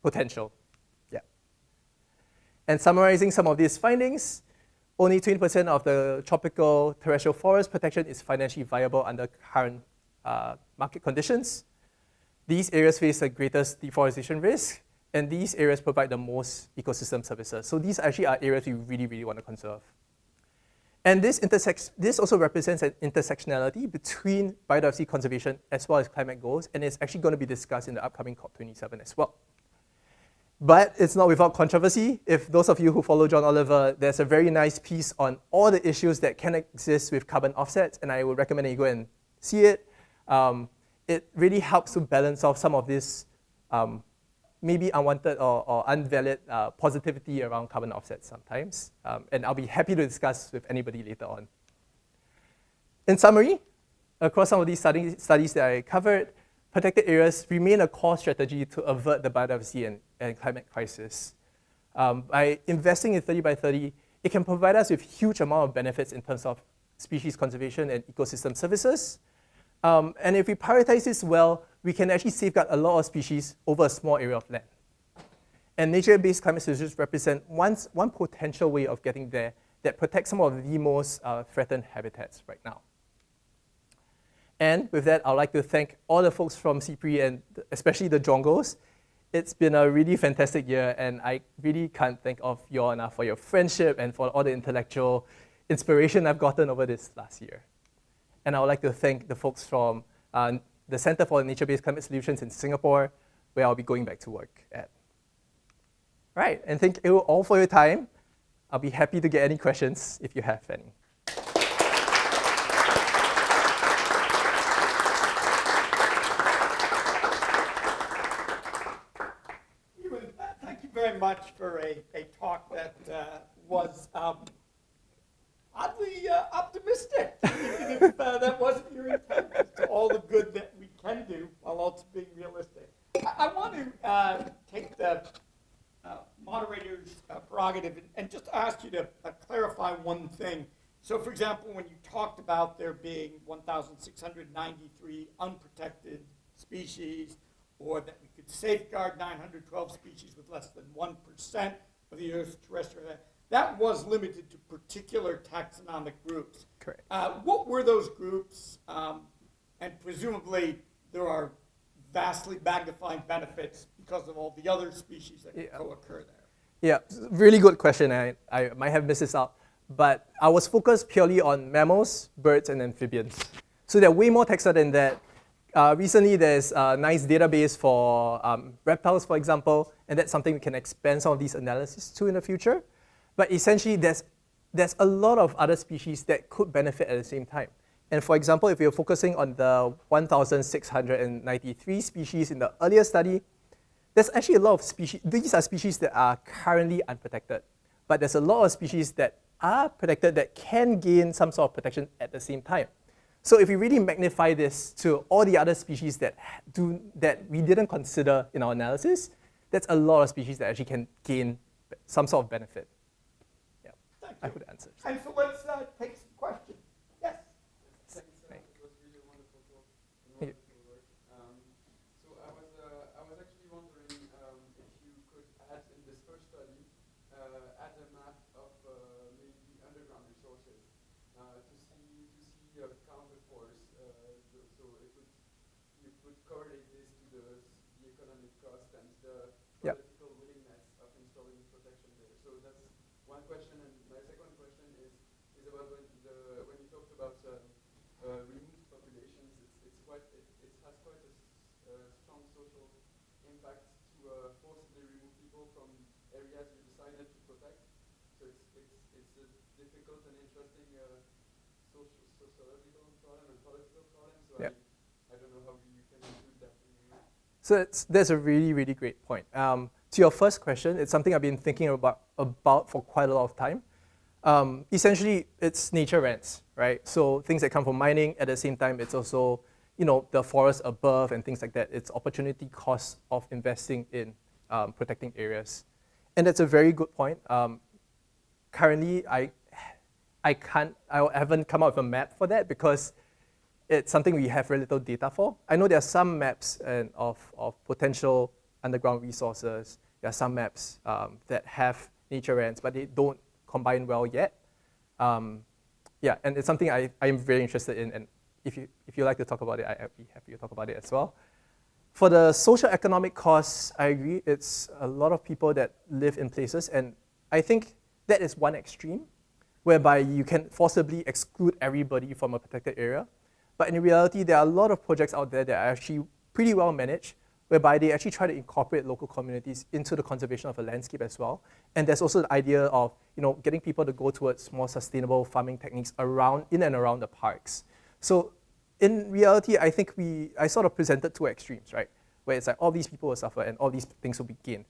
potential. Yeah. And summarizing some of these findings, only 20% of the tropical terrestrial forest protection is financially viable under current market conditions. These areas face the greatest deforestation risk, and these areas provide the most ecosystem services. So these actually are areas we really, really want to conserve. And this also represents an intersectionality between biodiversity conservation as well as climate goals, and it's actually going to be discussed in the upcoming COP27 as well. But it's not without controversy. If those of you who follow John Oliver, there's a very nice piece on all the issues that can exist with carbon offsets, and I would recommend that you go and see it. It really helps to balance off some of this maybe unwanted or unvalid positivity around carbon offsets sometimes. And I'll be happy to discuss with anybody later on. In summary, across some of these studies that I covered, protected areas remain a core strategy to avert the biodiversity and climate crisis. By investing in 30 by 30, it can provide us with huge amount of benefits in terms of species conservation and ecosystem services. And if we prioritize this well, we can actually safeguard a lot of species over a small area of land. And nature-based climate solutions represent one potential way of getting there that protects some of the most threatened habitats right now. And with that, I'd like to thank all the folks from C-PREE and especially the Jongos. It's been a really fantastic year, and I really can't thank of you all enough for your friendship and for all the intellectual inspiration I've gotten over this last year. And I would like to thank the folks from the Center for Nature-Based Climate Solutions in Singapore, where I'll be going back to work at. Right, and thank you all for your time. I'll be happy to get any questions if you have any. Thank you very much for a talk that was oddly optimistic, even if that wasn't your intent, to all the good that we can do while also being realistic. I want to take the moderator's prerogative and just ask you to clarify one thing. So, for example, when you talked about there being 1,693 unprotected species, or that we could safeguard 912 species with less than 1% of the Earth's terrestrial area, that was limited to particular taxonomic groups. Correct. What were those groups? And presumably there are vastly magnifying benefits because of all the other species that co-occur there. Yeah, really good question. I might have missed this out. But I was focused purely on mammals, birds, and amphibians. So there are way more taxa than that. Recently, there's a nice database for reptiles, for example, and that's something we can expand some of these analyses to in the future. But essentially, there's a lot of other species that could benefit at the same time. And for example, if you're focusing on the 1,693 species in the earlier study, there's actually a lot of species. These are species that are currently unprotected. But there's a lot of species that are protected that can gain some sort of protection at the same time. So if we really magnify this to all the other species that we didn't consider in our analysis, that's a lot of species that actually can gain some sort of benefit. Yeah, I would answer. And so let's take some questions. Yes? Thanks, it was really wonderful talk and wonderful work. So I was actually wondering if you could add in this first study, add a map of maybe the underground resources to see a counter force. So you could correlate this to the economic cost and the political will is about when you talked about removed populations. It has quite a strong social impact to forcibly remove people from areas you decided to protect. So it's a difficult and interesting sociological problem and political problem. So Yeah. I don't know how you can include that in your. So that's a really, really great point. To your first question, it's something I've been thinking about for quite a lot of time. Essentially, it's nature rents, right? So things that come from mining, at the same time, it's also, the forest above and things like that. It's opportunity cost of investing in protecting areas. And that's a very good point. Currently, I haven't come up with a map for that because it's something we have very little data for. I know there are some maps of potential underground resources. There are some maps that have nature rents, but they don't combine well yet. Yeah, and it's something I'm very interested in, and if you like to talk about it, I'd be happy to talk about it as well. For the social economic costs, I agree, it's a lot of people that live in places, and I think that is one extreme, whereby you can forcibly exclude everybody from a protected area. But in reality, there are a lot of projects out there that are actually pretty well managed, whereby they actually try to incorporate local communities into the conservation of a landscape as well. And there's also the idea of getting people to go towards more sustainable farming techniques in and around the parks. So in reality, I think I sort of presented two extremes, right? Where it's like all these people will suffer and all these things will be gained.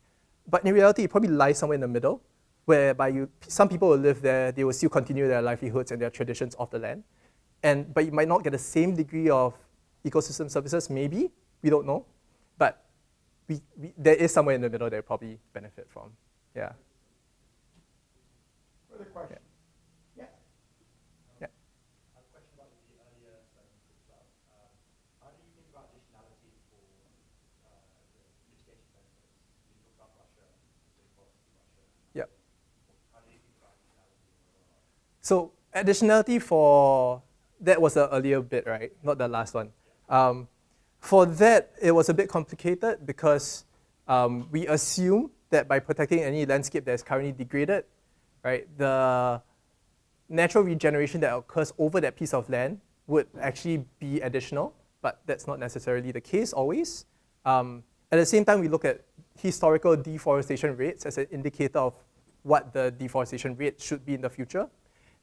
But in reality, it probably lies somewhere in the middle, whereby some people will live there, they will still continue their livelihoods and their traditions of the land. But you might not get the same degree of ecosystem services, maybe, we don't know. But there is somewhere in the middle that we probably benefit from. Yeah. Further questions? Yeah. Yeah. I have a question about the earlier study you talked about. How do you think about additionality for the mitigation benefits? You talked about Russia, the policy in Russia. Yeah. How do you think about additionality? So additionality that was the earlier bit, right? Not the last one. For that, it was a bit complicated because we assume that by protecting any landscape that is currently degraded, right, the natural regeneration that occurs over that piece of land would actually be additional, but that's not necessarily the case always. At the same time, we look at historical deforestation rates as an indicator of what the deforestation rate should be in the future.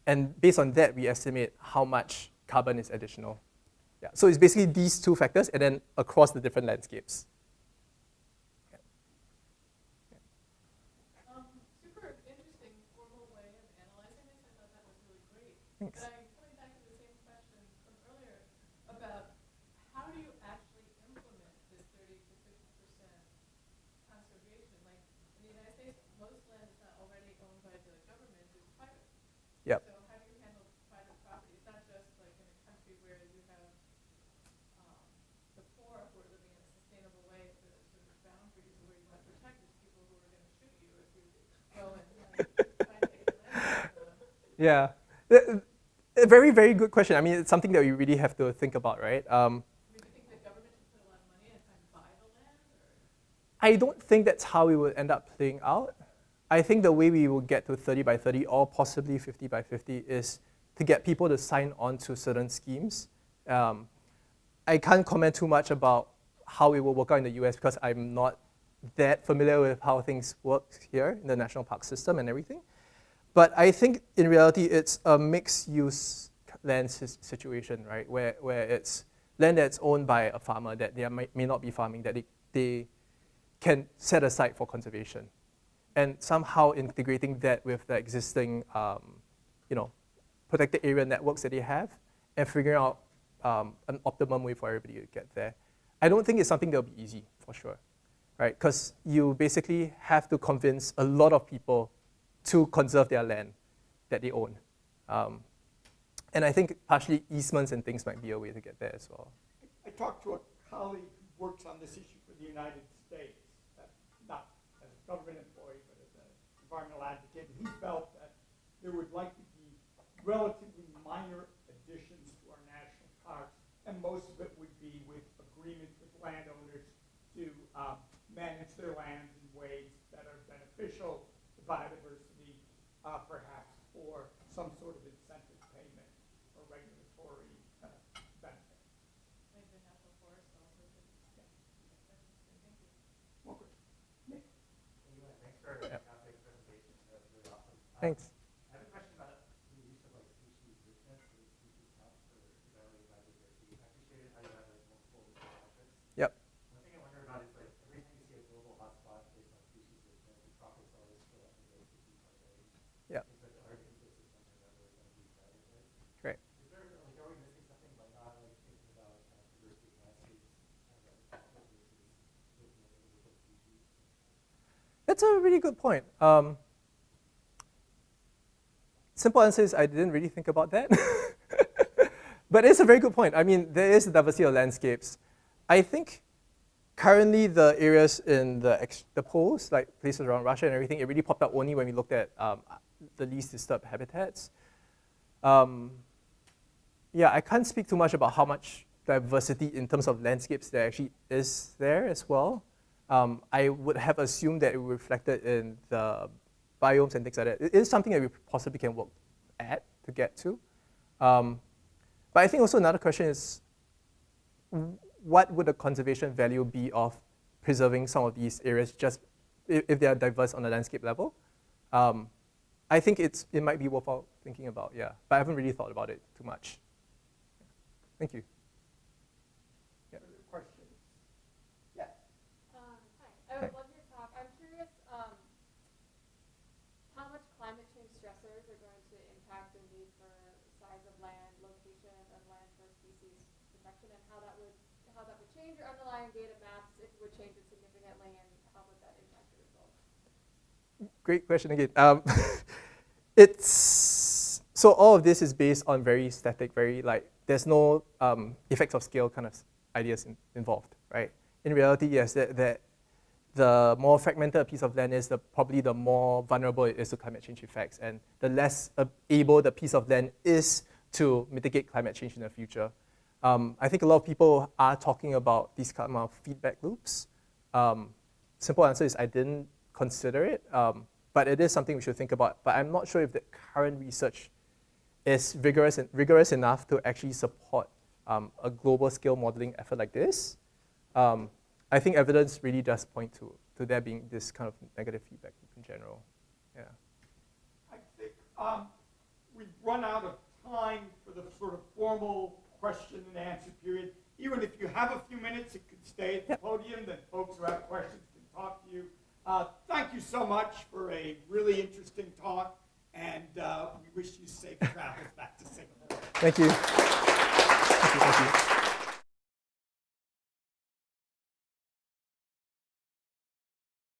And based on that, we estimate how much carbon is additional. Yeah. So it's basically these two factors and then across the different landscapes. Super interesting formal way of analyzing this. I thought that was really great. Thanks. But I'm coming back to the same question from earlier about how do you actually implement this 30 to 50% conservation? Like in the United States, most land is not already owned by the government, it's private. Yep. So how do you handle private property? It's not just like in a country where you have the poor who are living in a sustainable way to sort of boundaries where you want to protect these people who are going to shoot you if you go and try and take the land. Yeah. A very, very good question. I mean, it's something that we really have to think about, right? Do you think the government should put a lot of money in trying to buy the land? Or? I don't think that's how it would end up playing out. I think the way we will get to 30 by 30 or possibly 50 by 50 is to get people to sign on to certain schemes. I can't comment too much about how it will work out in the US because I'm not that familiar with how things work here in the national park system and everything. But I think in reality, it's a mixed use land situation, right? Where it's land that's owned by a farmer that they may not be farming, that they can set aside for conservation. And somehow integrating that with the existing, protected area networks that they have and figuring out an optimum way for everybody to get there. I don't think it's something that'll be easy, for sure, right? Because you basically have to convince a lot of people to conserve their land that they own. And I think partially easements and things might be a way to get there as well. I talked to a colleague who works on this issue for the United States, not as a government employee, but as an environmental advocate. And he felt that there would likely be relatively minor additions to our national parks, and most of it would be with agreements with landowners to manage their lands in ways that are beneficial to biodiversity, perhaps for some sort of incentive Thanks. I have a question about the use of like species richness or species health for evaluating biodiversity. I appreciated how you have like multiple metrics. Yep. One thing I wonder about is like every time you see a global hotspot based on species richness, the profits always show up in the species priorities. Yep. Things like our ecosystems are never going to be prioritized. Great. Is there like are we missing something by not like thinking about kind of diversity of landscapes as a profit versus looking at individual species? That's a really good point. Simple answer is I didn't really think about that. But it's a very good point. I mean, there is a diversity of landscapes. I think currently the areas in the poles, like places around Russia and everything, it really popped up only when we looked at the least disturbed habitats. Yeah, I can't speak too much about how much diversity in terms of landscapes there actually is there as well. I would have assumed that it would reflect it in the biomes and things like that. It is something that we possibly can work at to get to. But I think also another question is, what would the conservation value be of preserving some of these areas just if they are diverse on a landscape level? I think it might be worthwhile thinking about, yeah. But I haven't really thought about it too much. Thank you. Other questions? Yes. Hi, I love your talk. I'm curious how much climate change stressors are going to impact the need for size of land, location of land for species protection, and how that would change your underlying data maps, if it would change it significantly, and how would that impact your results? Great question again. So all of this is based on very static, there's no effects of scale kind of ideas involved, right? In reality, yes, that the more fragmented a piece of land is, probably the more vulnerable it is to climate change effects, and the less able the piece of land is to mitigate climate change in the future. I think a lot of people are talking about these kind of feedback loops. Simple answer is I didn't consider it, but it is something we should think about. But I'm not sure if the current research is rigorous enough to actually support a global scale modeling effort like this. I think evidence really does point to there being this kind of negative feedback in general. Yeah. I think we've run out of time for the sort of formal question and answer period. Even if you have a few minutes, it could stay at the podium, then folks who have questions can talk to you. Thank you so much for a really interesting talk, and we wish you safe travels back to Singapore. Thank you. Thank you.